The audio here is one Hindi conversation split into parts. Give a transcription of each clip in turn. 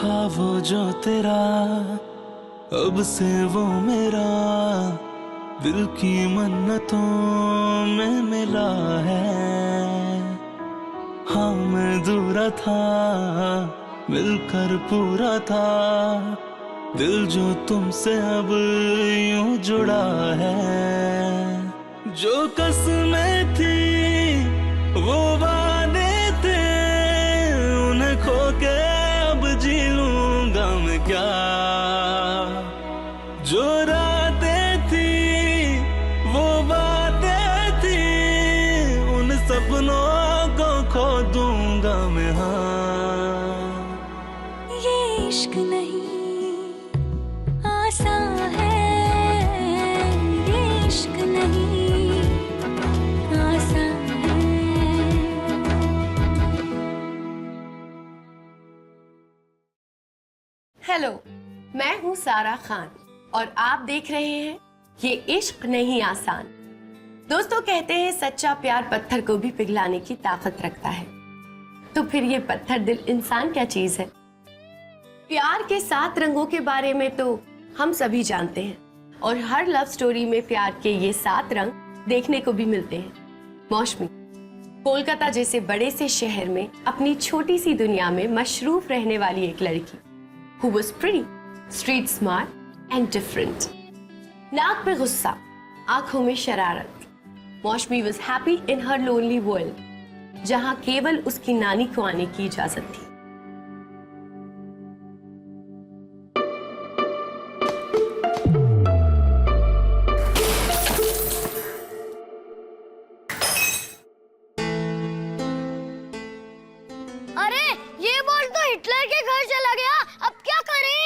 हाँ वो जो तेरा अब से वो मेरा दिल की मन्नतों में मिला है। हाँ मैं दूर था मिलकर पूरा था, दिल जो तुमसे अब यूं जुड़ा है। जो कसमें थी वो वादे थे, उन्हें खो के अब जी लूंगा मैं क्या। जो रातें थी वो बातें थी, उन सपनों को खो दूंगा मैं। हाँ ये इश्क नहीं आसान है, ये इश्क नहीं आसान है। हेलो, मैं हूँ सारा खान और आप देख रहे हैं ये इश्क नहीं आसान। दोस्तों कहते हैं सच्चा प्यार पत्थर को भी पिघलाने की ताकत रखता है, तो फिर ये पत्थर दिल इंसान क्या चीज है। प्यार के 7 रंगों के बारे में तो हम सभी जानते हैं और हर लव स्टोरी में प्यार के ये 7 रंग देखने को भी मिलते हैं। मौसमी कोलकाता जैसे बड़े से शहर में अपनी छोटी सी दुनिया में मशरूफ रहने वाली एक लड़की, who was pretty, street smart and different. नाक पे गुस्सा, आंखों में शरारत। मौसमी was happy in her lonely world, जहां केवल उसकी नानी को आने की इजाजत थी। अरे ये बॉल तो हिटलर के घर चला गया, अब क्या करें?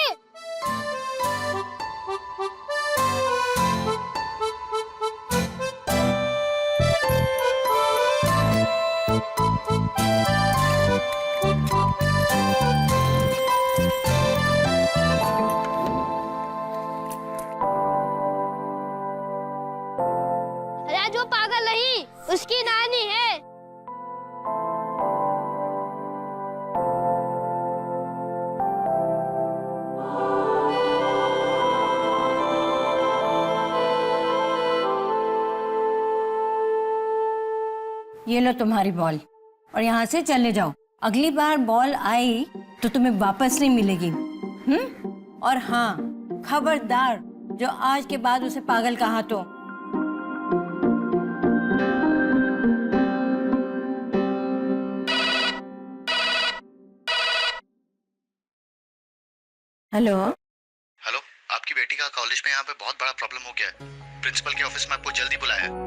राजू पागल नहीं, उसकी नानी है। ये लो तुम्हारी बॉल और यहाँ से चले जाओ। अगली बार बॉल आई तो तुम्हें वापस नहीं मिलेगी। और हाँ, खबरदार जो आज के बाद उसे पागल कहा तो। हेलो हेलो, आपकी बेटी का कॉलेज में यहाँ पे बहुत बड़ा प्रॉब्लम हो गया है। प्रिंसिपल के ऑफिस में आपको जल्दी बुलाया है।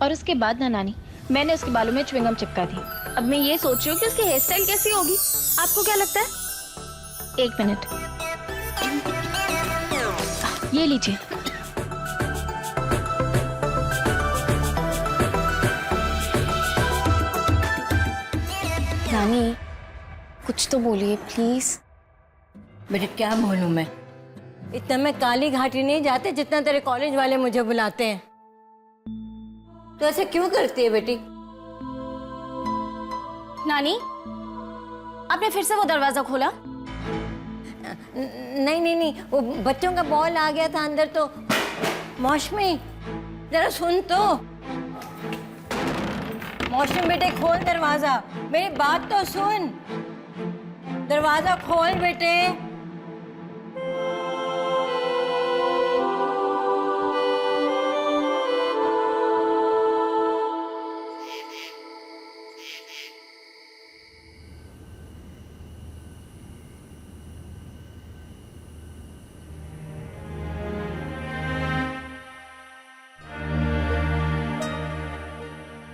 और उसके बाद ना नानी, मैंने उसके बालों में च्युइंगम चिपका दी। अब मैं ये सोच रही हूँ कि उसकी हेयर स्टाइल कैसी होगी। आपको क्या लगता है? 1 मिनट, ये लीजिए। नानी कुछ तो बोलिए प्लीज। बेटे क्या बोलूं मैं, इतना मैं काली घाटी नहीं जाते जितना तेरे कॉलेज वाले मुझे बुलाते हैं। तो ऐसे क्यों करती है बेटी? नानी आपने फिर से वो दरवाजा खोला? नहीं नहीं नहीं, वो बच्चों का बॉल आ गया था अंदर तो। मौसमी जरा सुन तो। मौसमी बेटे खोल दरवाजा, मेरी बात तो सुन। दरवाजा खोल बेटे।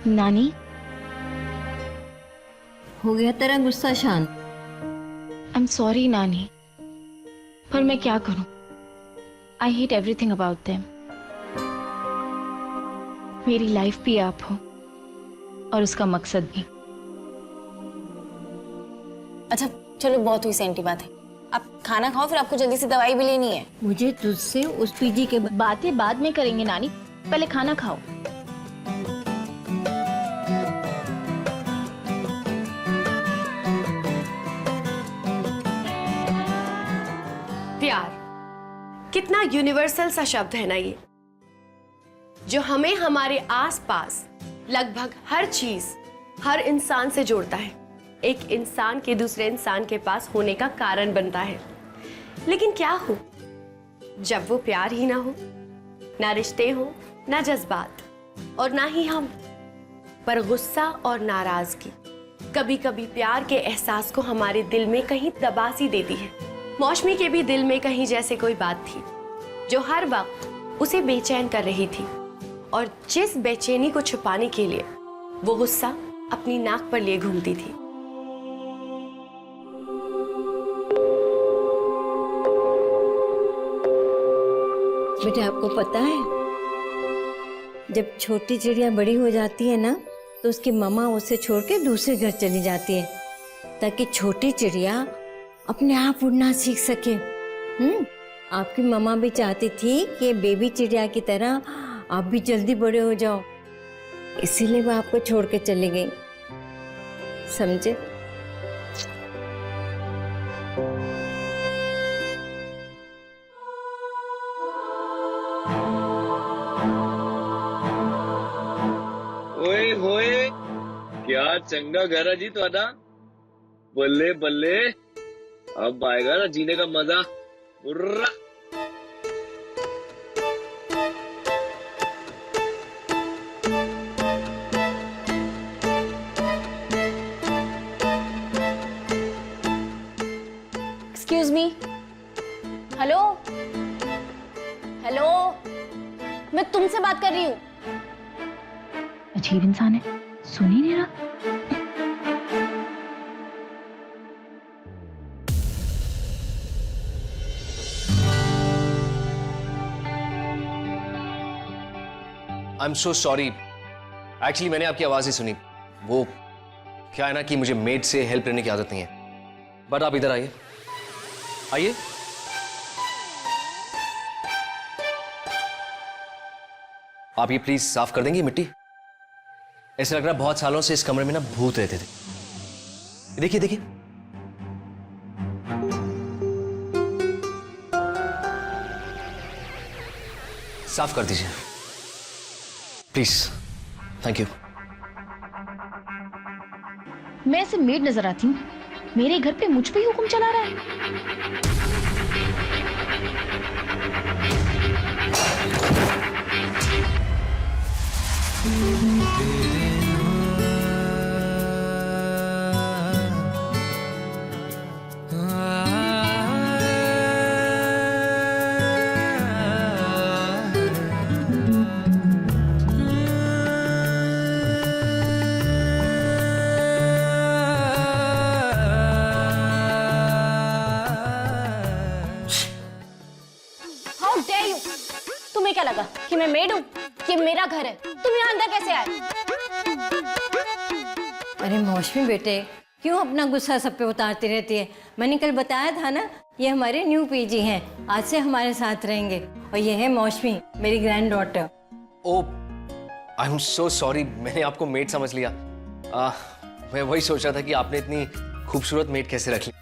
नानी हो गया तेरा गुस्सा शांत? आई एम सॉरी नानी, पर मैं क्या करूं? I hate everything about them. मेरी लाइफ भी आप हो और उसका मकसद भी। अच्छा चलो, बहुत हुई सेंटी बात है। आप खाना खाओ, फिर आपको जल्दी से दवाई भी लेनी है। मुझे तुझसे उस पीजी के बातें बाद में करेंगे नानी, पहले खाना खाओ। प्यार कितना यूनिवर्सल सा शब्द है ना ये, जो हमें हमारे आसपास लगभग हर चीज, हर इंसान से जोड़ता है, एक इंसान के दूसरे इंसान के पास होने का कारण बनता है। लेकिन क्या हो जब वो प्यार ही ना हो, ना रिश्ते हो, ना जज्बात, और ना ही हम, पर गुस्सा और नाराजगी कभी कभी प्यार के एहसास को हमारे दिल में कहीं दबा सी देती है। मौसमी के भी दिल में कहीं जैसे कोई बात थी जो हर वक्त उसे बेचैन कर रही थी, और जिस बेचैनी को छुपाने के लिए वो गुस्सा अपनी नाक पर लिए घूमती थी। बेटे, आपको पता है जब छोटी चिड़िया बड़ी हो जाती है ना, तो उसकी मम्मा उसे छोड़ के दूसरे घर चली जाती है, ताकि छोटी चिड़िया अपने आप उड़ना सीख सके। आपकी मम्मा भी चाहती थी कि बेबी चिड़िया की तरह आप भी जल्दी बड़े हो जाओ, इसीलिए वो आपको छोड़ के चली गई, समझे? ओए होए, क्या चंगा घर है जी तुम्हारा। बल्ले बल्ले, अब आएगा ना जीने का मजा। Urra. Excuse me, hello hello, मैं तुमसे बात कर रही हूँ। अजीब इंसान है, सुन ही नहीं रहा। आई एम सो सॉरी, एक्चुअली मैंने आपकी आवाज ही सुनी। वो क्या है ना कि मुझे मेड से हेल्प लेने की आदत नहीं है। बट आप इधर आइए, आइए। आप ये प्लीज साफ कर देंगे मिट्टी? ऐसा लग रहा है बहुत सालों से इस कमरे में ना भूत रहते थे। देखिए देखिए, साफ कर दीजिए प्लीज। Thank you. मैं ऐसे मेड नजर आती हूँ? मेरे घर पे मुझ पे ही हुक्म चला रहा है। How dare you! तुम्हें क्या लगा कि मैं मेड हूँ? ये मेरा घर है, तुम यहाँ अंदर कैसे आए? अरे मौसमी बेटे, क्यों अपना गुस्सा सब पे उतारती रहती है? मैंने कल बताया था ना, ये हमारे न्यू पीजी हैं, आज से हमारे साथ रहेंगे। और ये है मौसमी, मेरी granddaughter. Oh, I am so sorry, मैंने आपको मेड समझ लिया। मैं वही सोच रहा था कि आपने इतनी खूबसूरत मेड कैसे रख ली।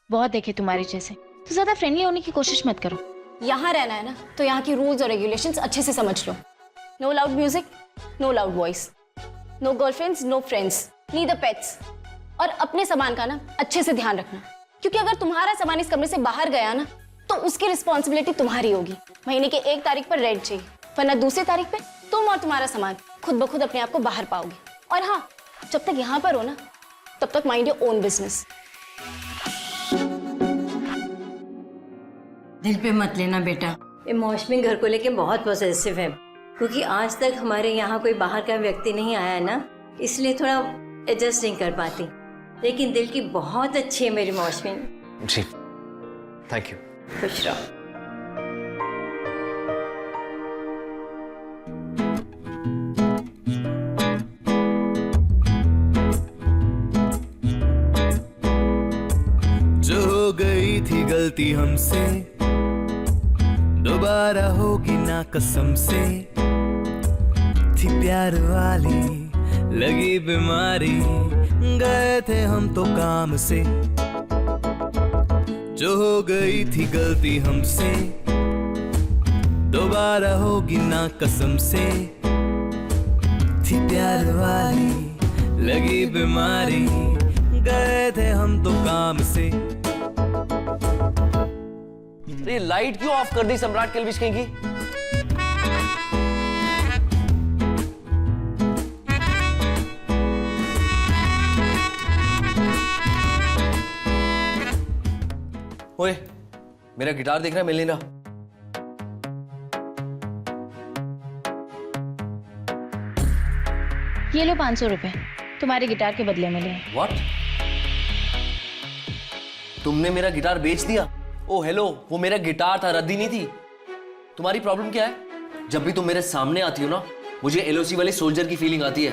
बहुत देखे तुम्हारे जैसे, तो ज्यादा फ्रेंडली होने की कोशिश मत करो। यहाँ रहना है ना, तो यहाँ की रूल्स और रेगुलेशंस अच्छे से समझ लो। No loud music, no loud voice, no girlfriends, no friends, neither pets. और अपने सामान का ना अच्छे से ध्यान रखना, क्योंकि अगर तुम्हारा सामान इस कमरे से बाहर गया ना, तो उसकी रिस्पॉन्सिबिलिटी तुम्हारी होगी। महीने के 1 तारीख पर रेंट चाहिए, वरना दूसरी तारीख पे तुम और तुम्हारा सामान खुद ब खुद अपने आप को बाहर पाओगे। और हाँ, जब तक यहाँ पर हो ना, तब तक माइंड योर ओन बिजनेस। दिल पे मत लेना बेटा, ये मौसमी घर को लेके बहुत पॉसेसिव है, क्योंकि आज तक हमारे यहाँ कोई बाहर का व्यक्ति नहीं आया है ना, इसलिए थोड़ा एडजस्ट नहीं कर पाती। लेकिन दिल की बहुत अच्छी है मेरी मौसमी। जी, थैंक यू। खुश रहो। गलती हमसे दोबारा होगी ना कसम से। थी प्यार वाली लगी बीमारी, गए थे हम तो काम से। जो हो गई थी गलती हमसे दोबारा होगी ना कसम से। थी प्यार वाली लगी बीमारी, गए थे हम तो काम से। ये लाइट क्यों ऑफ कर दी सम्राट किल्बिश कहीं की? ओए, मेरा गिटार देख रहा है, मिल नहीं रहा। ये लो 500 रुपए तुम्हारे गिटार के बदले मिले। What? तुमने मेरा गिटार बेच दिया? ओ हेलो, वो मेरा गिटार था, रद्दी नहीं थी। तुम्हारी प्रॉब्लम क्या है? जब भी तुम मेरे सामने आती हो ना, मुझे एलओसी वाले सोल्जर की फीलिंग आती है।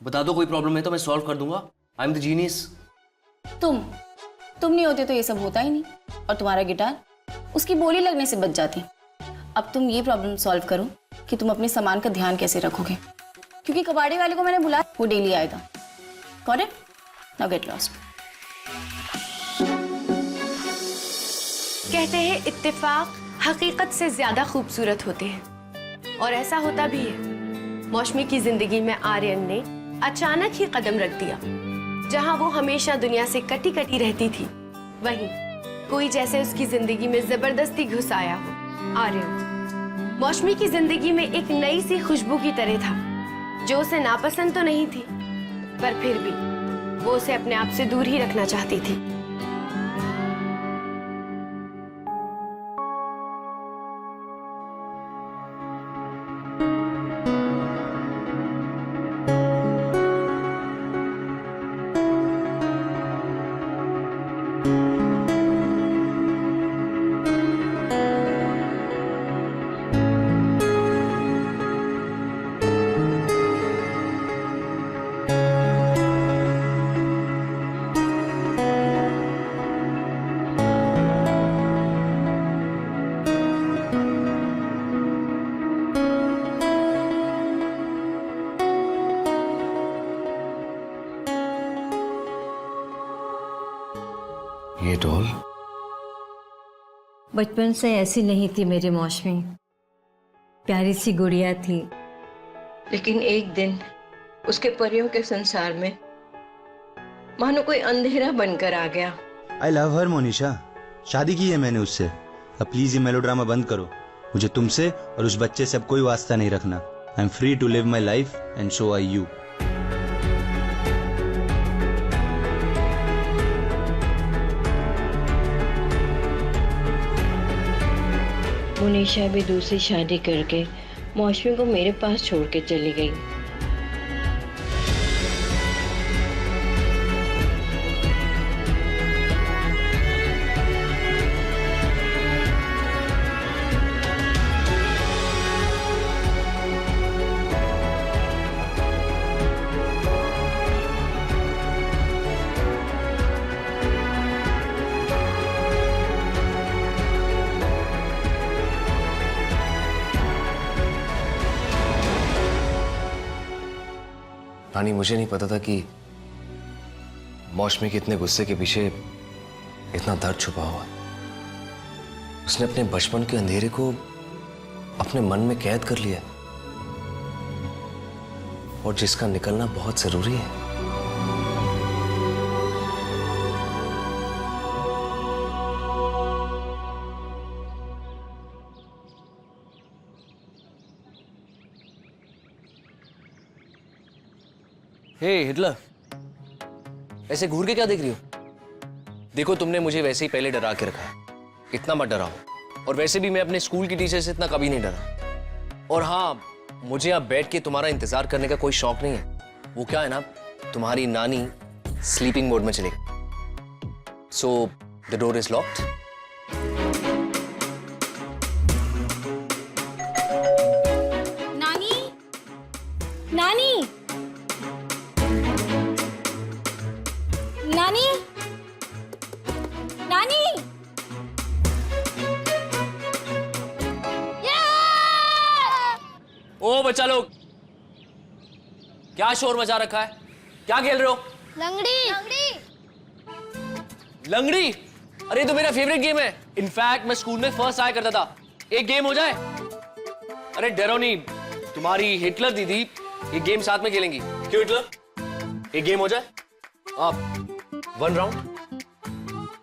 बता दो कोई प्रॉब्लम है तो मैं सॉल्व कर दूंगा। I am the genius. तुम नहीं होते तो ये सब होता ही नहीं, और तुम्हारा गिटार उसकी बोली लगने से बच जाती। अब तुम ये प्रॉब्लम सॉल्व करो कि तुम अपने सामान का ध्यान कैसे रखोगे, क्योंकि कबाड़ी वाले को मैंने बुलाया, वो डेली आएगा। Got it? Now get lost. कहते हैं इत्तेफाक हकीकत से ज्यादा खूबसूरत होते हैं, और ऐसा होता भी है। मौसमी की जिंदगी में आर्यन ने अचानक ही कदम रख दिया। जहां वो हमेशा दुनिया से कटी कटी रहती थी, वहीं कोई जैसे उसकी जिंदगी में जबरदस्ती घुस आया हो। आर्यन मौसमी की जिंदगी में एक नई सी खुशबू की तरह था, जो उसे नापसंद तो नहीं थी, पर फिर भी वो उसे अपने आप से दूर ही रखना चाहती थी। ये डॉल बचपन से ऐसी नहीं थी मेरी मौसमी, प्यारी सी गुड़िया थी। लेकिन एक दिन उसके परियों के संसार में मानो कोई अंधेरा बनकर आ गया। आई लव हर मोनिशा, शादी की है मैंने उससे। अब प्लीज ये मेलोड्रामा बंद करो। मुझे तुमसे और उस बच्चे से अब कोई वास्ता नहीं रखना। I am free to live my life and so are you. Monisha भी दूसरी शादी करके मौसमी को मेरे पास छोड़ के चली गई। रानी, मुझे नहीं पता था कि मौसमी के इतने गुस्से के पीछे इतना दर्द छुपा हुआ है। उसने अपने बचपन के अंधेरे को अपने मन में कैद कर लिया, और जिसका निकलना बहुत जरूरी है। हे हिटलर, ऐसे घूर के क्या देख रही हो? देखो, तुमने मुझे वैसे ही पहले डरा के रखा है, इतना मत डराओ। और वैसे भी मैं अपने स्कूल की टीचर से इतना कभी नहीं डरा। और हाँ, मुझे अब बैठ के तुम्हारा इंतजार करने का कोई शौक नहीं है। वो क्या है ना, तुम्हारी नानी स्लीपिंग मोड में चली गई। So the door is locked. नानी, नानी, नानी, ओ बच्चा लोग, क्या शोर मचा रखा है? क्या खेल रहे हो? लंगड़ी लंगड़ी। लंगड़ी? अरे तो मेरा फेवरेट गेम है। इनफैक्ट मैं स्कूल में फर्स्ट आया करता था। एक गेम हो जाए? अरे डरो नहीं, तुम्हारी हिटलर दीदी ये गेम साथ में खेलेंगी। क्यों हिटलर? एक गेम हो जाए? आप 1 राउंड।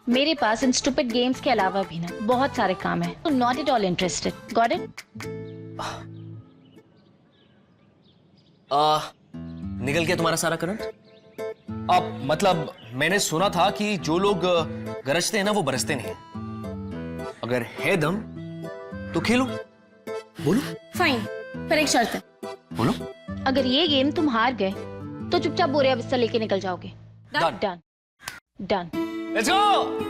मेरे पास इन स्टूपिड गेम्स के अलावा भी ना बहुत सारे काम है, तो not at all interested. Got it? निकल गया तुम्हारा सारा करंट? अब मतलब मैंने सुना था कि जो लोग गरजते हैं ना वो बरसते नहीं। अगर है दम तो खेलो। बोलो। फाइन, पर एक शर्त है। बोलो। अगर ये गेम तुम हार गए तो चुपचाप बोरिया बिस्तर लेके निकल जाओगे। Done. Done done. Let's go.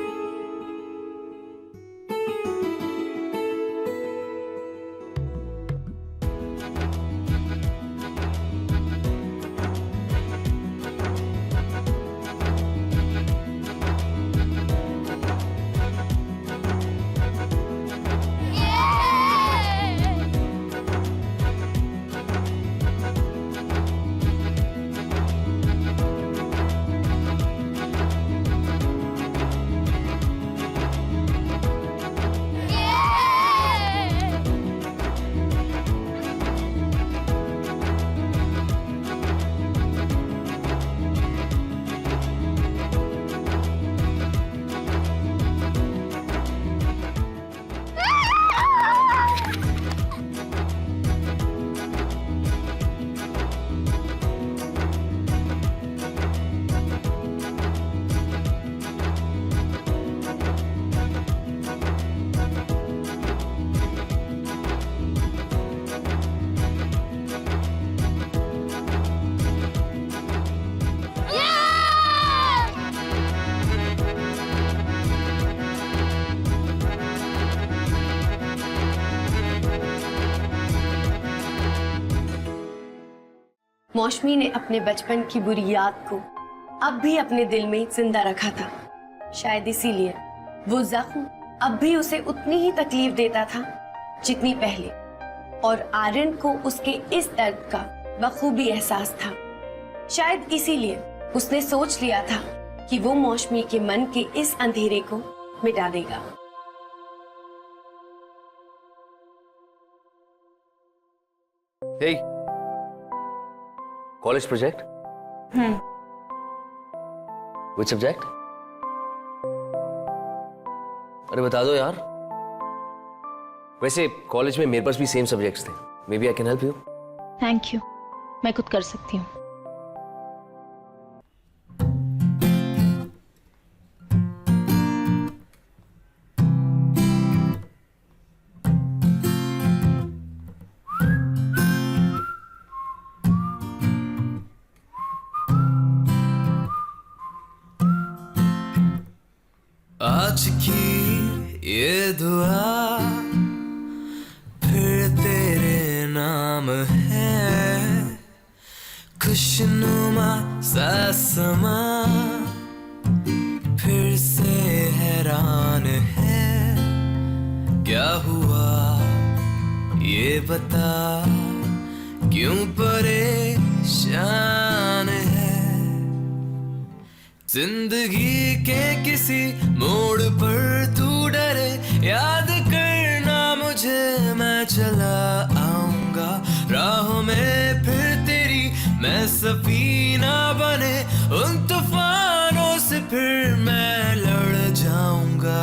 मौसमी ने अपने बचपन की बुरी याद को अब भी अपने दिल में जिंदा रखा था। शायद इसीलिए वो जख्म अब भी उसे उतनी ही तकलीफ देता था जितनी पहले, और आर्यन को उसके इस दर्द का बखूबी एहसास था। शायद इसीलिए उसने सोच लिया था कि वो मौसमी के मन के इस अंधेरे को मिटा देगा। Hey, college project? Which subject? अरे बता दो यार। वैसे कॉलेज में मेरे पास भी सेम सब्जेक्ट्स थे। Maybe I can help you. Thank you, मैं खुद कर सकती हूँ। आज की ये दुआ फिर तेरे नाम है, खुशनुमा सा समा फिर से हैरान है। क्या हुआ ये बता, क्यों परेशान है? जिंदगी के किसी मोड़ पर तू डरे, याद करना मुझे, मैं चला आऊंगा राहों में फिर तेरी, मैं सफीना बने उन तूफानों से फिर मैं लड़ जाऊंगा।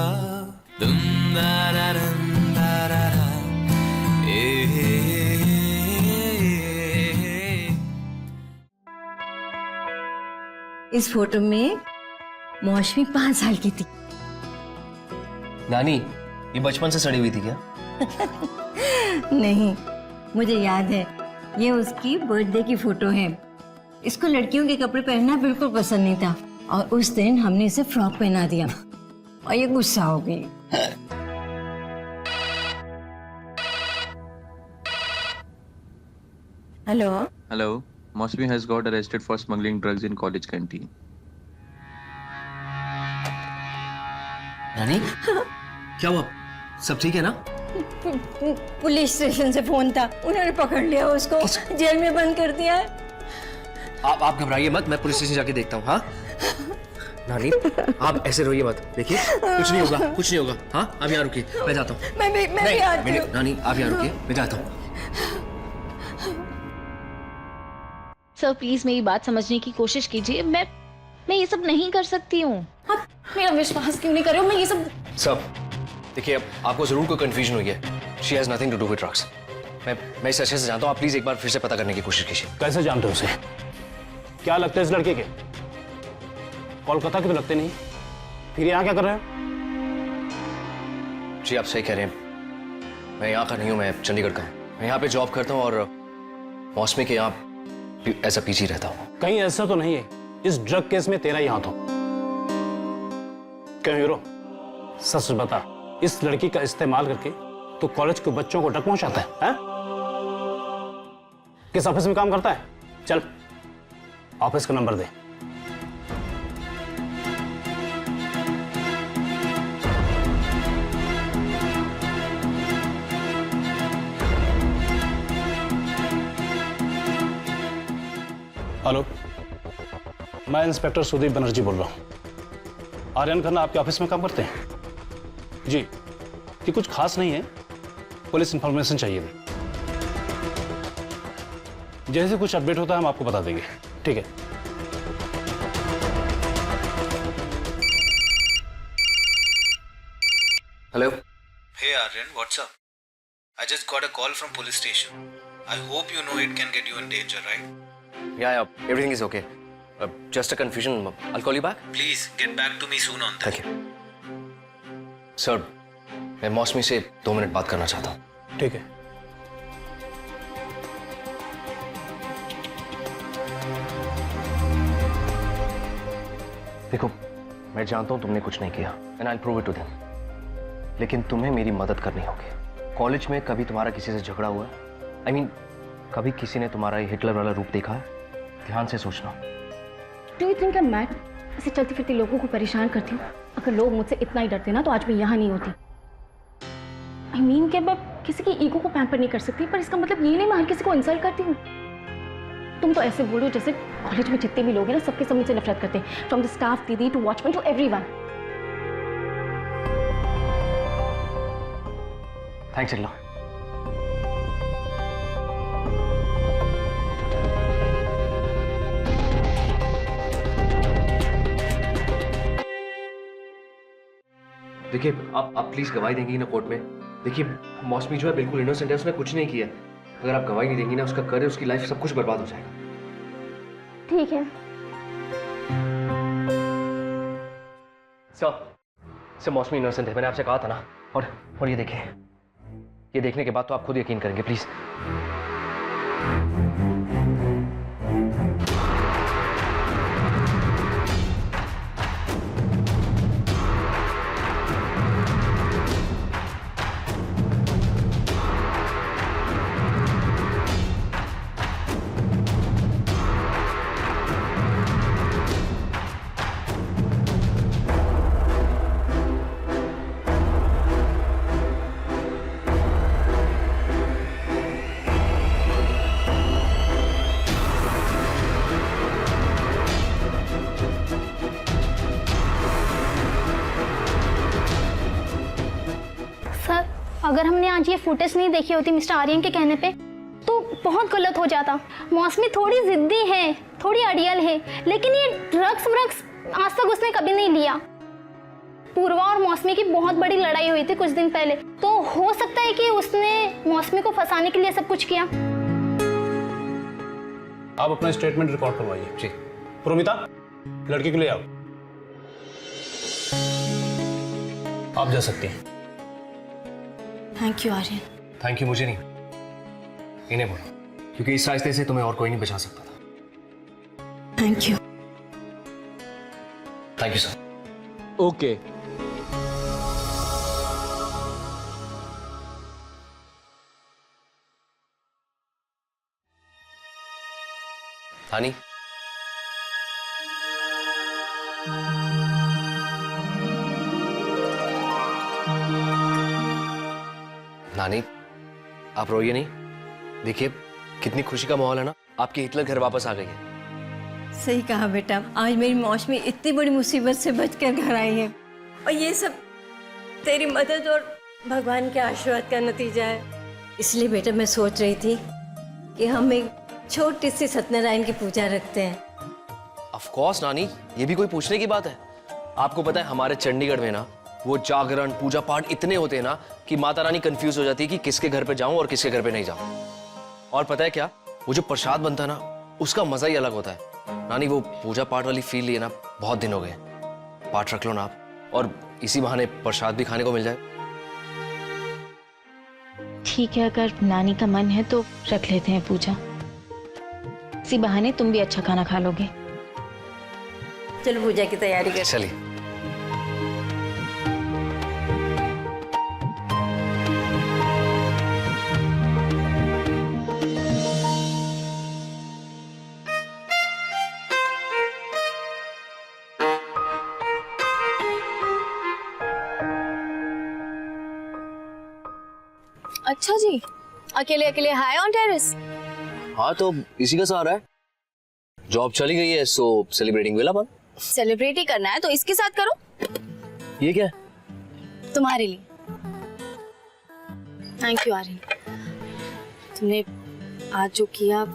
तुम इस फोटो में मौसमी 5 साल की थी। नानी, ये बचपन से सड़ी हुई थी क्या? नहीं, मुझे याद है, ये उसकी बर्थडे की फोटो है। इसको लड़कियों के कपड़े पहनना बिल्कुल पसंद नहीं था, और उस दिन हमने इसे फ्रॉक पहना दिया और ये गुस्सा हो गई। Hello. Hello, Mosmi has got arrested for smuggling drugs in college canteen. नानी, क्या हुआ? सब ठीक है ना? पुलिस स्टेशन से फोन था, उन्होंने पकड़ लिया उसको, जेल में बंद कर दिया है। आप घबराइए मत, मैं पुलिस स्टेशन जाके देखता हूँ। हाँ नानी, आप ऐसे रोइए मत, देखिए कुछ नहीं होगा, कुछ नहीं होगा। हाँ आप यहाँ रुकिए, मैं जाता हूँ। मैं भी आती हूँ। नानी आप यहाँ रुकिए, मैं जाता हूँ। सर प्लीज मेरी बात समझने की कोशिश कीजिए। मैं ये सब नहीं कर सकती हूँ। आप मेरा विश्वास क्यों नहीं कर रहे हो? मैं ये सब सब देखिए, अब आपको जरूर कोई कंफ्यूजन हुई है। She has nothing to do with drugs. मैं इसे अच्छे से जानता हूँ, आप प्लीज एक बार फिर से पता करने की कोशिश कीजिए। कैसे जानते हो उसे? क्या लगता है इस लड़के के? कोलकाता के तो लगते नहीं, फिर यहाँ क्या कर रहे हो? जी आप सही कह रहे हैं, मैं यहाँ का नहीं हूँ, मैं चंडीगढ़ का हूँ। मैं यहाँ पे जॉब करता हूँ और मौसमी के यहाँ ऐसा पीछे रहता हूँ। कहीं ऐसा तो नहीं है इस ड्रग केस में तेरा ही हाथ हो? क्यों हीरो, सच बता, इस लड़की का इस्तेमाल करके तो कॉलेज के बच्चों को ड्रग पहुंचाता है? किस ऑफिस में काम करता है? चल ऑफिस का नंबर दे। हेलो, मैं इंस्पेक्टर सुदीप बनर्जी बोल रहा हूं। आर्यन खन्ना आपके ऑफिस में काम करते हैं? जी, ये कुछ खास नहीं है, पुलिस इंफॉर्मेशन चाहिए थी। जैसे कुछ अपडेट होता है हम आपको बता देंगे, ठीक है? Hello. Hey Aryan, what's up? I just got a call from police station. I hope you know it can get you in danger, right? Yeah, everything is okay. Just a confusion. I'll call you back. Please get back to me soon on that. Thank you. Sir, मैं मौसमी से 2 मिनट बात करना चाहता हूँ। ठीक है। देखो, मैं जानता हूँ तुमने कुछ नहीं किया, and I'll prove it to them. लेकिन तुम्हें मेरी मदद करनी होगी। कॉलेज में कभी तुम्हारा किसी से झगड़ा हुआ है? I mean, कभी किसी ने तुम्हारा ये हिटलर वाला रूप देखा है? ध्यान से सोचना। Do you think I am mad? ऐसे चलती फिरती लोगों को परेशान करती हूँ। अगर लोग मुझसे इतना ही डरते ना तो आज मैं यहाँ नहीं होती। आई मीन कि मैं किसी की ईगो को पैम्पर नहीं कर सकती, पर इसका मतलब ये नहीं मैं हर किसी को इंसल्ट करती हूँ। तुम तो ऐसे बोलो जैसे कॉलेज में जितने भी लोग हैं ना सबके सब मुझसे नफरत करते हैं, फ्रॉम द स्टाफ, दीदी to watchman to everyone. Thanks अल्लाह। देखिए, आप प्लीज गवाही देंगी ना कोर्ट में? देखिए, मौसमी जो है बिल्कुल इनोसेंट है, उसने कुछ नहीं किया। अगर आप गवाही नहीं देंगी ना, उसका करियर, उसकी लाइफ सब कुछ बर्बाद हो जाएगा। ठीक है सर, मौसमी इनोसेंट है, मैंने आपसे कहा था ना। और ये देखें, ये देखने के बाद तो आप खुद यकीन करेंगे, प्लीज। अगर हमने आज ये फुटेज नहीं देखी होती मिस्टर आर्यन के कहने पे तो बहुत गलत हो जाता। मौसमी थोड़ी जिद्दी है, थोड़ी अड़ियल है, लेकिन ये ड्रग्स व्रग्स आज तक उसने कभी नहीं लिया। पूर्वा और मौसमी की बहुत बड़ी लड़ाई हुई थी कुछ दिन पहले, तो हो सकता है कि उसने मौसमी को फंसाने के लिए सब कुछ किया। आप अपना स्टेटमेंट रिकॉर्ड करवाइए। जी। प्रोमिता, लड़की को ले आओ। आप जा सकती हैं। Thank you Aryan. Thank you मुझे नहीं, इन्हें बोलो, क्योंकि इस रास्ते से तुम्हें और कोई नहीं बचा सकता था। Thank you. Thank you sir. Okay. हानी, नानी, आप रोइए नहीं। देखिए कितनी खुशी का माहौल है ना, आपकी हिटलर घर वापस आ गई है। सही कहा बेटा, आज मेरी मौसमी इतनी बड़ी मुसीबत से बचकर घर आई है, और ये सब तेरी मदद और भगवान के आशीर्वाद का नतीजा है। इसलिए बेटा मैं सोच रही थी कि हम एक छोटी सी सत्यनारायण की पूजा रखते हैं। ऑफ कोर्स नानी, ये भी कोई पूछने की बात है? आपको पता है हमारे चंडीगढ़ में ना वो जागरण पूजा पाठ इतने होते हैं ना कि माता रानी कंफ्यूज हो जाती है कि किसके घर पे जाऊं और किसके घर पे नहीं जाऊं। और पता है क्या, वो जो प्रसाद बनता है ना उसका मजा ही अलग होता है। नानी वो पूजा पाठ वाली फील लिए ना बहुत दिन हो गए। पाठ रख लो ना आप, और इसी बहाने प्रसाद भी खाने को मिल जाए। ठीक है, अगर नानी का मन है तो रख लेते हैं पूजा। इसी बहाने तुम भी अच्छा खाना खा लोगे। चलो पूजा की तैयारी कर। चलिए। अच्छा जी, अकेले अकेले हाय ऑन टेरेस? हाँ तो इसी का सहारा है। जॉब चली गई है, सो सेलिब्रेटिंग विल अपन। सेलिब्रेट ही करना है तो इसके साथ करो। ये क्या है? तुम्हारे लिए। थैंक यू आर्यन, तुमने आज जो किया,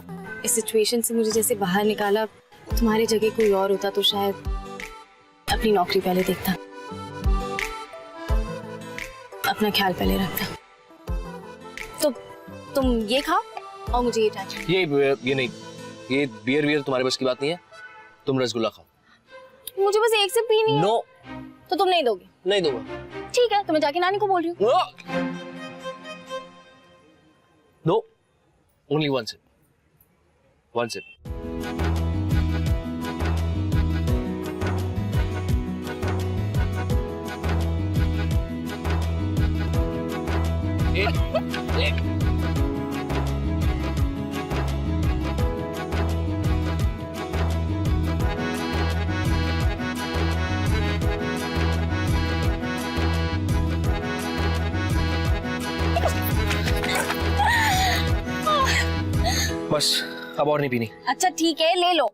इस सिचुएशन से मुझे जैसे बाहर निकाला। तुम्हारी जगह कोई और होता तो शायद अपनी नौकरी पहले देखता, अपना ख्याल पहले रखता। तो तुम ये खाओ और मुझे ये चाहिए। ये नहीं, ये बियर तुम्हारे बस की बात नहीं है। तुम रसगुल्ला खाओ। मुझे बस एक सिप पीनी है। नो। तो तुम नहीं दोगे? नहीं दूंगा। ठीक है, तो मैं जाके नानी को बोल रही हूँ। No, only one sip, one sip. एक बस, अब और नहीं पीनी। अच्छा ठीक है, ले लो।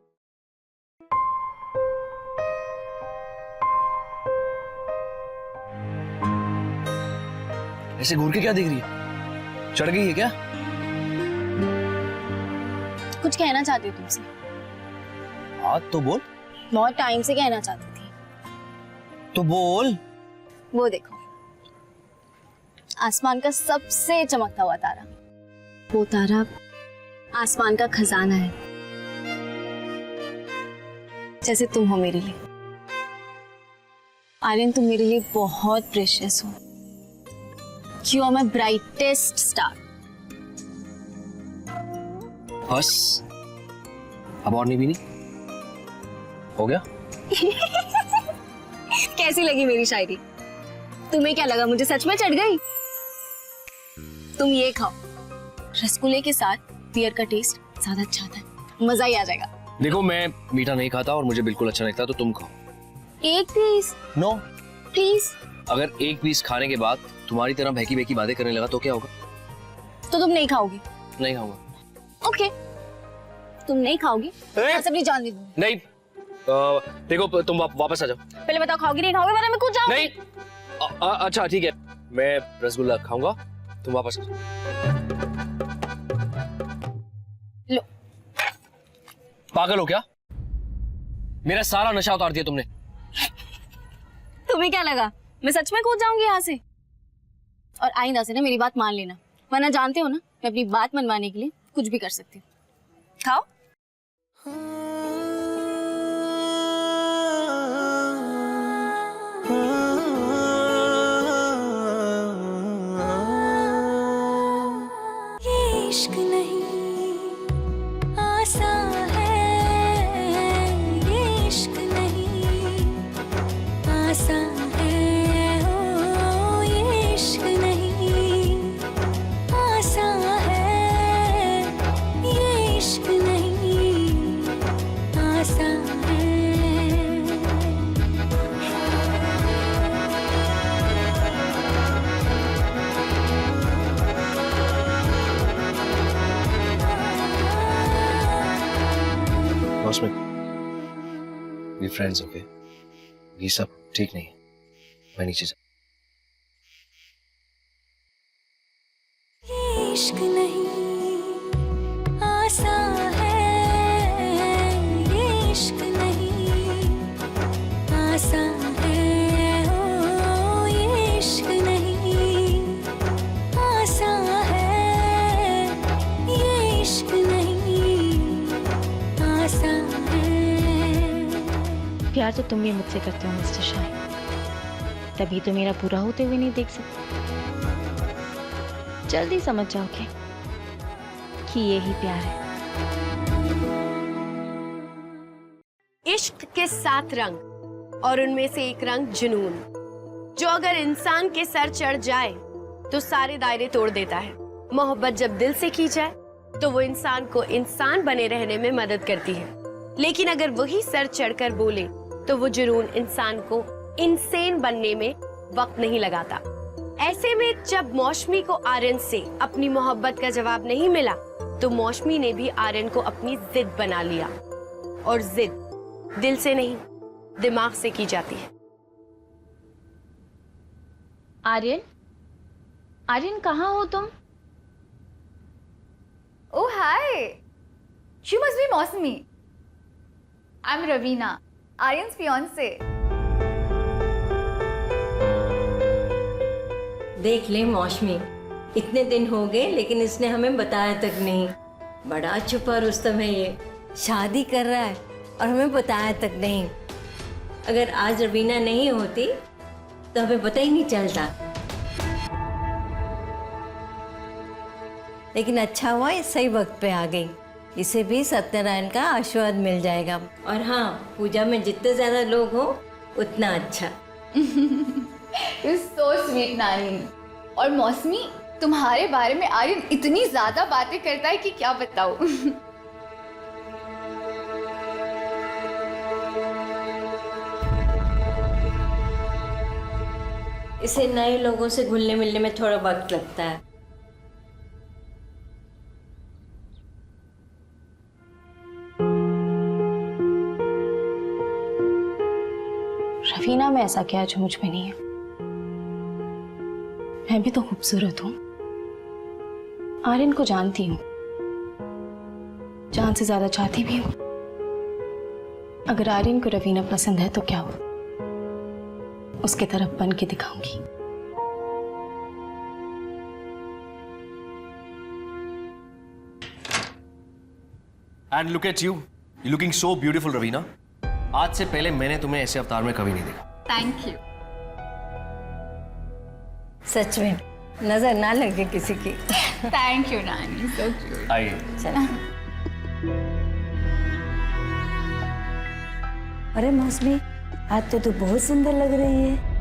ऐसे घूर के क्या देख रही है? चढ़ गई है क्या? कुछ कहना चाहती हूँ तुमसे। हाँ तो बोल। बहुत टाइम से कहना चाहती थी। तो बोल। वो देखो, आसमान का सबसे चमकता हुआ तारा, वो तारा आसमान का खजाना है, जैसे तुम हो मेरे लिए। आर्यन, तुम मेरे लिए बहुत प्रेशियस हो। You are my brightest star. बस, अब और नहीं पीनी? हो गया? कैसी लगी मेरी शायरी? तुम्हें क्या लगा, मुझे सच में चढ़ गई? तुम ये खाओ, रसगुल्ले के साथ बियर का टेस्ट ज्यादा अच्छा आता है, मजा ही आ जाएगा। देखो मैं मीठा नहीं खाता और मुझे बिल्कुल अच्छा नहीं लगता, तो तुम खाओ। एक पीस? No please. अगर एक पीस खाने के बाद तुम्हारी तरह बहकी बहकी बातें करने लगा तो क्या होगा? तो तुम नहीं खाओगी? नहीं खाऊंगा। ओके, तुम नहीं खाओगी? मैं अपनी जान दे दूंगी। नहीं, देखो तुम वापस आ जाओ। पहले बताओ, खाओगी नहीं खाओगी, वरना मैं खुद जाऊंगी। नहीं, अच्छा ठीक है, मैं रसगुल्ला खाऊंगा, तुम वापस आ जाओ। लो। पागल हो क्या? मेरा सारा नशा उतार दिया तुमने। तुम्हें क्या लगा मैं सच में कूद जाऊंगी यहाँ से? और आइंदा से ना मेरी बात मान लेना, वरना जानते हो ना मैं अपनी बात मनवाने के लिए कुछ भी कर सकती हूँ। खाओ। ये इश्क नहीं आसान है, ये इश्क नहीं आसान है, ओ ये इश्क नहीं आसान है, ये इश्क नहीं आसान है। Cosmic, we friends, okay? ये सब ठीक नहीं है, मैं नीचे जा। ये इश्क नहीं आसान है, ये इश्क नहीं आसान है, ओ ये इश्क नहीं आसान है, ये इश्क नहीं आसान है। प्यार तो तुम भी मुझसे करते हो मिस्टर शाह, तभी तो मेरा पूरा होते हुए नहीं देख सकते। जल्दी समझ जाओगे कि यही प्यार है। इश्क के 7 रंग और उनमें से एक रंग जुनून, जो अगर इंसान के सर चढ़ जाए तो सारे दायरे तोड़ देता है। मोहब्बत जब दिल से की जाए तो वो इंसान को इंसान बने रहने में मदद करती है, लेकिन अगर वही सर चढ़कर बोले तो वो जुनून इंसान को इंसेन बनने में वक्त नहीं लगाता। ऐसे में जब मौसमी को आर्यन से अपनी मोहब्बत का जवाब नहीं मिला तो मौसमी ने भी आर्यन को अपनी जिद बना लिया, और जिद दिल से नहीं दिमाग से की जाती है। आर्यन, आर्यन कहाँ हो तुम? Oh, hi. She must be Mosmi. I'm Ravina, Aryan's fiance. देख ले मौसमी, इतने दिन हो गए लेकिन इसने हमें बताया तक नहीं। बड़ा छुपा रुस्तम है ये, शादी कर रहा है और हमें बताया तक नहीं। अगर आज रवीना नहीं होती तो हमें पता ही नहीं चलता। लेकिन अच्छा हुआ ये सही वक्त पे आ गई, इसे भी सत्यनारायण का आशीर्वाद मिल जाएगा। और हाँ, पूजा में जितने ज्यादा लोग हो उतना अच्छा। You're so sweet, नानी। और मौसमी, तुम्हारे बारे में आर्यन इतनी ज्यादा बातें करता है कि क्या बताऊं। इसे नए लोगों से घुलने मिलने में थोड़ा वक्त लगता है। रवीना में ऐसा क्या है जो मुझ में नहीं है? मैं भी तो खूबसूरत हूँ, आर्यन को जानती हूँ, जान से ज्यादा चाहती भी हूँ। अगर आर्यन को रवीना पसंद है तो क्या हो, उसके तरफ बन के दिखाऊंगी। And look at you, you looking so beautiful Raveena. आज से पहले मैंने तुम्हें ऐसे अवतार में कभी नहीं देखा। Thank you. सच में नजर ना लगे किसी की। थैंक यू नानी, सो क्यूट। आइए। चला। अरे मौसमी, आज तो तू बहुत सुंदर लग रही है।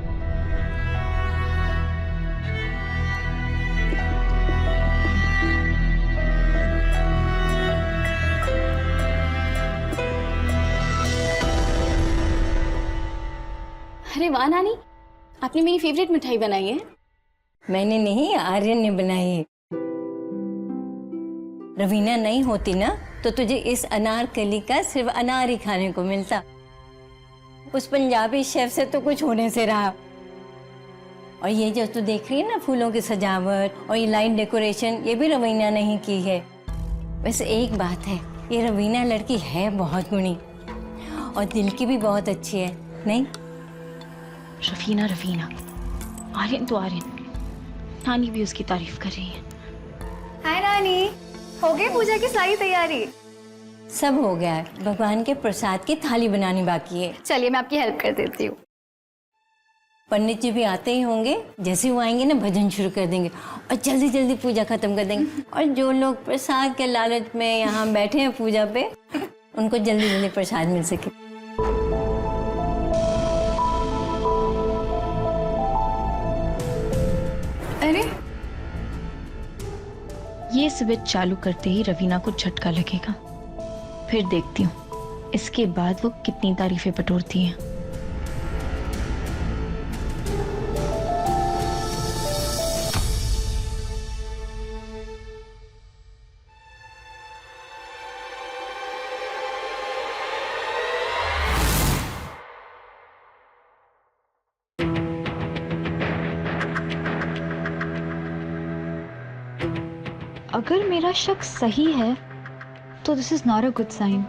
अरे वाह नानी, आपने मेरी फेवरेट मिठाई बनाई है। मैंने नहीं, आर्यन ने बनाई है। रवीना नहीं होती ना तो तुझे इस अनारकली का सिर्फ अनार ही खाने को मिलता। उस पंजाबी शेफ से तो कुछ होने से रहा। और ये जो तू देख रही है ना, फूलों की सजावट और ये लाइट डेकोरेशन, ये भी रवीना नहीं की है। वैसे एक बात है, ये रवीना लड़की है बहुत गुणी और दिल की भी बहुत अच्छी है, नहीं? रवीना रवीना, आर्यन तो आर्यन, नानी भी उसकी तारीफ कर रही है। हाय नानी, हो गई पूजा की सारी तैयारी? सब हो गया है, भगवान के प्रसाद की थाली बनानी बाकी है। चलिए मैं आपकी हेल्प कर देती हूँ। पंडित जी भी आते ही होंगे, जैसे वो आएंगे ना भजन शुरू कर देंगे और जल्दी जल्दी पूजा खत्म कर देंगे। और जो लोग प्रसाद के लालच में यहाँ बैठे हैं पूजा पे, उनको जल्दी जल्दी प्रसाद मिल सके। अरे ये स्विच चालू करते ही रवीना को झटका लगेगा, फिर देखती हूँ इसके बाद वो कितनी तारीफें बटोरती हैं। अगर मेरा शक सही है तो this is not a good sign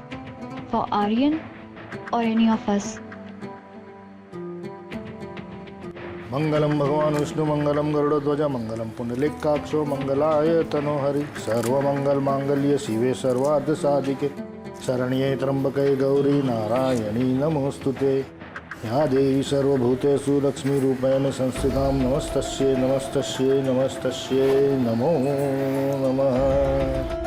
for Aryan और एनी ऑफ अस। मंगलम भगवान विष्णु मंगलम गरुड़ध्वज मंगलम पुंडलीकाक्षो मंगलाय तनोहरि सर्वमंगल मांगल्य शिवे सर्वार्थ साधिके शरण्ये त्र्यंबके गौरी नारायणी नमोस्तुते। या देवी सर्वभूतेषु लक्ष्मी रूपेण संस्थितां नमस्तस्यै नमस्तस्यै नमस्तस्यै नमो नमः।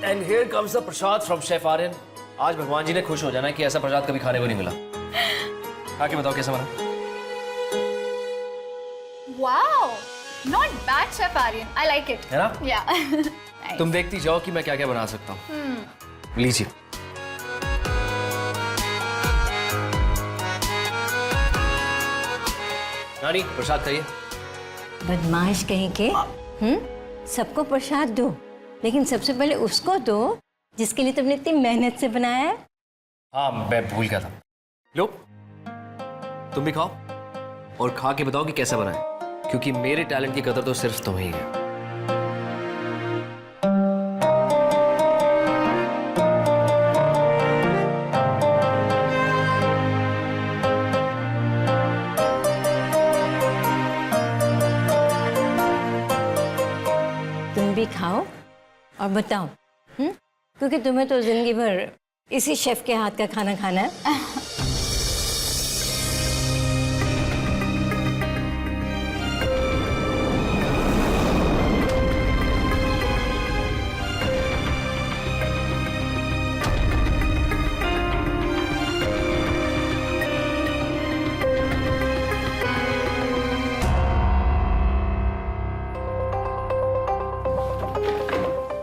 And here comes the Prasad from Chef Aryan. आज भगवान जी ने खुश हो जाना कि ऐसा प्रसाद कभी खाने को नहीं मिला। खा के बताओ कैसा बना? Wow, not bad chef Aryan, I like it. है ना? या। तुम देखती जाओ कि मैं क्या क्या बना सकता हूँ। लीजिए। नानी प्रसाद खाइए। बदमाश कहीं के। सबको प्रसाद दो, लेकिन सबसे पहले उसको दो जिसके लिए तुमने इतनी मेहनत से बनाया है। हाँ, मैं भूल गया था। लो, तुम भी खाओ और खा के बताओ कि कैसा बना है, क्योंकि मेरे टैलेंट की कदर तो सिर्फ तुम्हें ही है। तुम भी खाओ और बताओ, क्योंकि तुम्हें तो जिंदगी भर इसी शेफ के हाथ का खाना खाना है।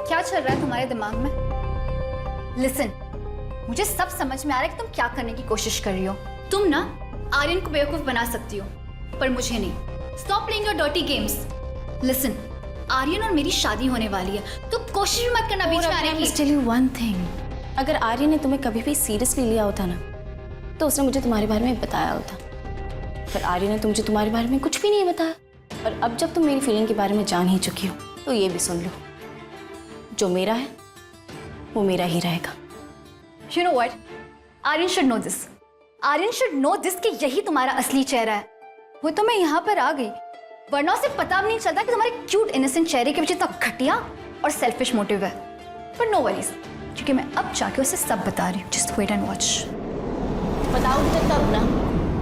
क्या चल रहा है तुम्हारे दिमाग में? लिसन, मुझे सब समझ में आ रहा है कि तुम क्या करने की कोशिश कर रही हो। तुम ना आर्यन को बेवकूफ बना सकती हो, पर मुझे नहीं। Stop playing your dirty games. Listen, Aryan और मेरी शादी होने वाली है, तो कोशिश मत करना बीच में आने की। टेल यू वन थिंग, अगर आर्यन ने तुम्हें कभी भी सीरियसली लिया होता ना, तो उसने मुझे तुम्हारे बारे में बताया होता। पर आर्यन ने मुझे तुम्हारे बारे में कुछ भी नहीं बताया। और अब जब तुम मेरी फीलिंग के बारे में जान ही चुकी हो, तो ये भी सुन लो, जो मेरा है वो मेरा ही रहेगा। You know what? Aryan should know this. Aryan should know this कि यही तुम्हारा असली चेहरा है। वो तो मैं यहाँ पर आ गई, वरना उसे पता भी नहीं चलता कि तुम्हारे क्यूट इनोसेंट चेहरे के पीछे इतना घटिया और सेल्फिश मोटिव है। पर नो वरीज, क्योंकि मैं अब जाके उसे सब बता रही हूँ। Just wait and watch. बताओगी तो तब ना,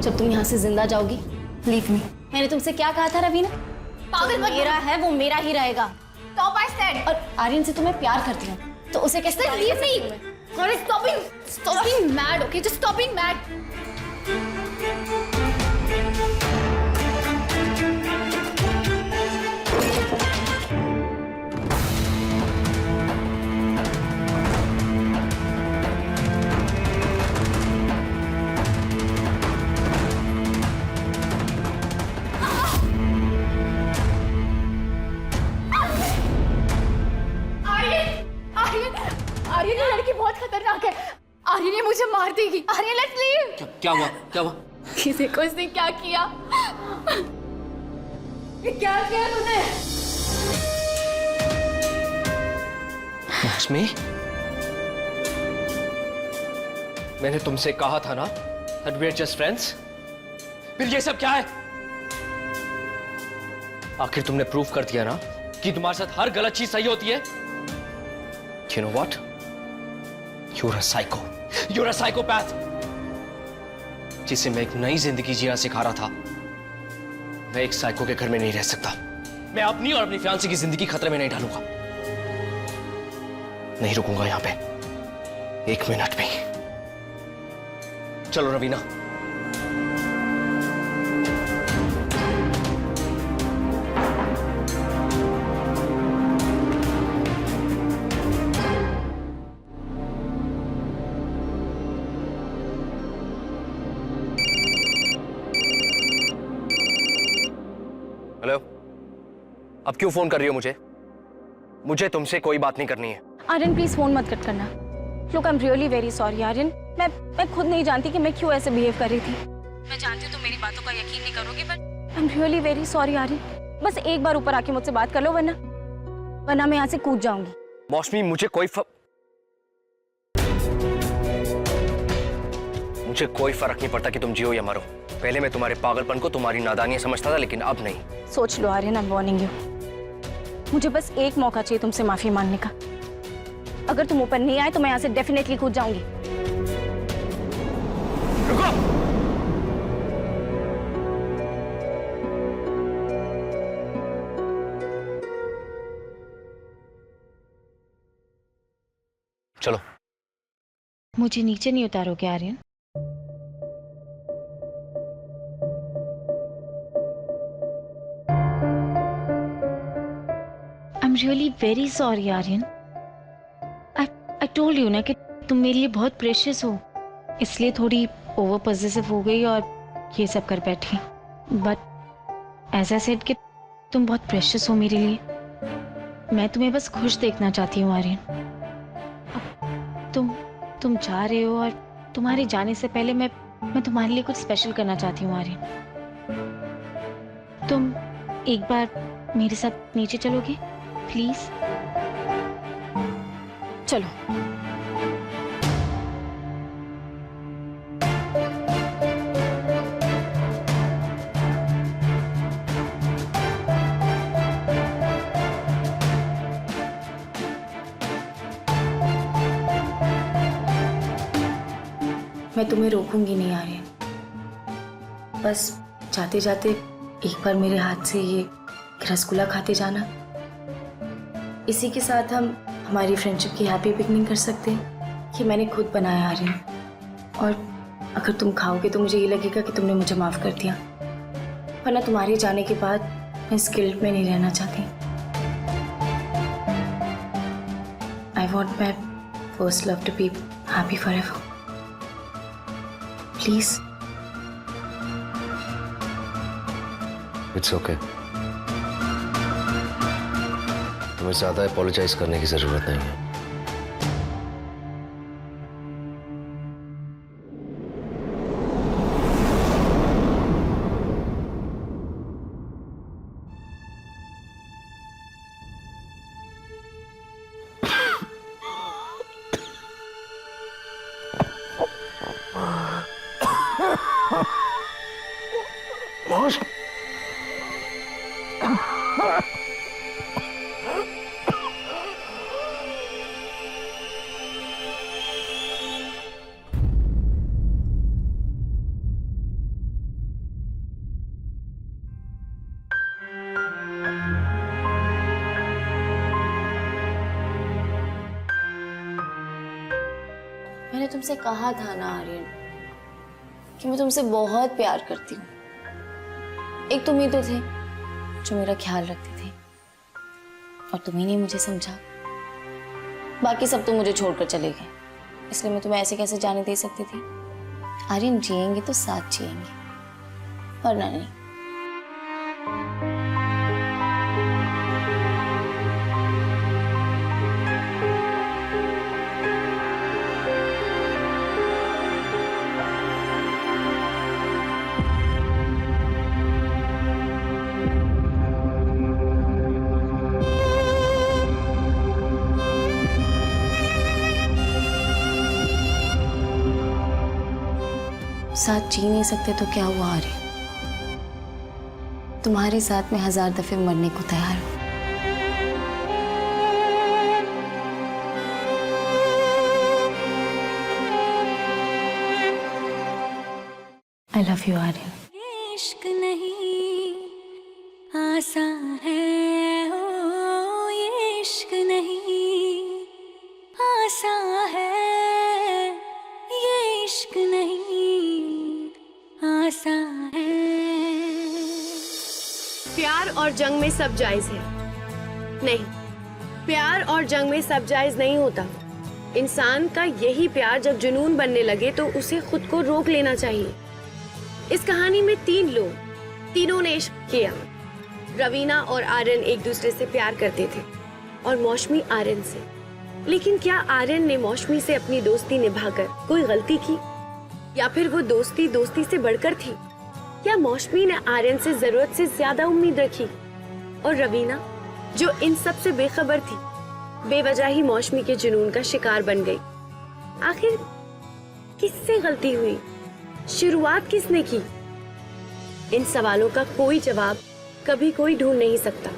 जब तुम यहाँ से जिंदा जाओगी। Leave me. मैंने तुमसे क्या कहा था रवीना? पागल मत मेरा है वो मेरा ही रहेगा। Stop, I said. और आर्यन से तुम्हें प्यार करती हूँ, तो उसे कैसे Leave me. Stop being mad, okay? Just stop being mad. Aryan, ये लड़की बहुत खतरनाक है। आर्यन ये मुझे मार देगी। Aryan, let's leave. क्या हुआ? क्या हुआ? किसी को इसने क्या किया? ये क्या किया तूने? मौसमी, मैंने तुमसे कहा था ना that we are just friends। फिर ये सब क्या है? आखिर तुमने प्रूव कर दिया ना कि तुम्हारे साथ हर गलत चीज सही होती है। You know what? You're a psycho. You're a psychopath. जिसे मैं एक नई जिंदगी जीना सिखा रहा था, मैं एक साइको के घर में नहीं रह सकता। मैं अपनी और अपनी फियांसी की जिंदगी खतरे में नहीं डालूंगा। नहीं रुकूंगा यहां पे 1 मिनट भी। चलो रवीना। हेलो, अब क्यों फोन कर रही हो मुझे? मुझे तुमसे कोई बात नहीं करनी है। आर्यन प्लीज फोन मत कट करना। Look I am really very sorry Aryan. मैं खुद नहीं जानती कि मैं क्यों ऐसे बिहेव कर रही थी। मैं जानती हूँ तुम मेरी बातों का यकीन नहीं करोगे, but I am really very sorry Aryan. बस एक बार ऊपर आके मुझसे बात कर लो, वरना मैं यहाँ से कूद जाऊंगी। मौसमी, मुझे कोई फर्क नहीं पड़ता कि तुम जियो या मरो। पहले मैं तुम्हारे पागलपन को तुम्हारी नादानी समझता था, लेकिन अब नहीं। सोच लो Aryan, I am warning you. मुझे बस एक मौका चाहिए तुमसे माफी मांगने का। अगर तुम ऊपर नहीं आए तो मैं यहाँ से डेफिनेटली कूद जाऊंगी। रुको। चलो। मुझे नीचे नहीं उतारोगे Aryan? I'm really very sorry Aryan. I told you ना कि तुम मेरे लिए बहुत प्रेशियस हो, इसलिए थोड़ी ओवर पॉसेसिव हो गई और ये सब कर बैठी। बट एज आई सेड कि तुम बहुत प्रेशियस हो मेरे लिए। मैं तुम्हें बस खुश देखना चाहती हूँ आर्यन। अब तुम जा रहे हो और तुम्हारे जाने से पहले मैं तुम्हारे लिए कुछ स्पेशल करना चाहती हूँ आर्यन। तुम एक बार मेरे साथ नीचे चलोगे प्लीज? चलो। मैं तुम्हें रोकूंगी नहीं आर्यन। बस जाते जाते एक बार मेरे हाथ से ये रसगुल्ला खाते जाना। इसी के साथ हम हमारी फ्रेंडशिप की हैप्पी बिगनिंग कर सकते हैं। ये मैंने खुद बनाया आर्यन, और अगर तुम खाओगे तो मुझे ये लगेगा कि तुमने मुझे माफ़ कर दिया, वरना तुम्हारे जाने के बाद मैं इस गिल्ट में नहीं रहना चाहती। I want my first love to be happy forever. Please. It's okay. तुम्हें ज्यादा अपोलोजाइज करने की जरूरत नहीं है। मैंने तुमसे कहा था ना आर्यन कि मैं तुमसे बहुत प्यार करती हूँ। एक तुम ही तो थे जो मेरा ख्याल रखते थे, और तुम्ही ने मुझे समझा। बाकी सब तो मुझे छोड़कर चले गए, इसलिए मैं तुम्हें ऐसे कैसे जाने दे सकती थी। आर्यन, जिएंगे तो साथ जिएंगे, वरना नहीं। साथ जी नहीं सकते तो क्या हुआ आर्यन? तुम्हारे साथ मैं 1000 दफे मरने को तैयार हूं। I love you Aryan. ये इश्क नहीं आसान है, ओ ये इश्क नहीं आसान है, ये इश्क नहीं आसान है। प्यार और जंग में सब जायज है। नहीं, प्यार और जंग में सब जायज नहीं होता। इंसान का यही प्यार जब जुनून बनने लगे तो उसे खुद को रोक लेना चाहिए। इस कहानी में 3 लोग, तीनों ने इश्क किया। रवीना और आर्यन एक दूसरे से प्यार करते थे और मौसमी आर्यन से। लेकिन क्या आर्यन ने मौसमी से अपनी दोस्ती निभाकर कोई गलती की, या फिर वो दोस्ती दोस्ती से बढ़कर थी? क्या मौसमी ने आर्यन से जरूरत से ज्यादा उम्मीद रखी और रवीना, जो इन सब से बेखबर थी, बेवजह ही मौसमी के जुनून का शिकार बन गई? आखिर किससे गलती हुई? शुरुआत किसने की? इन सवालों का कोई जवाब कभी कोई ढूंढ नहीं सकता।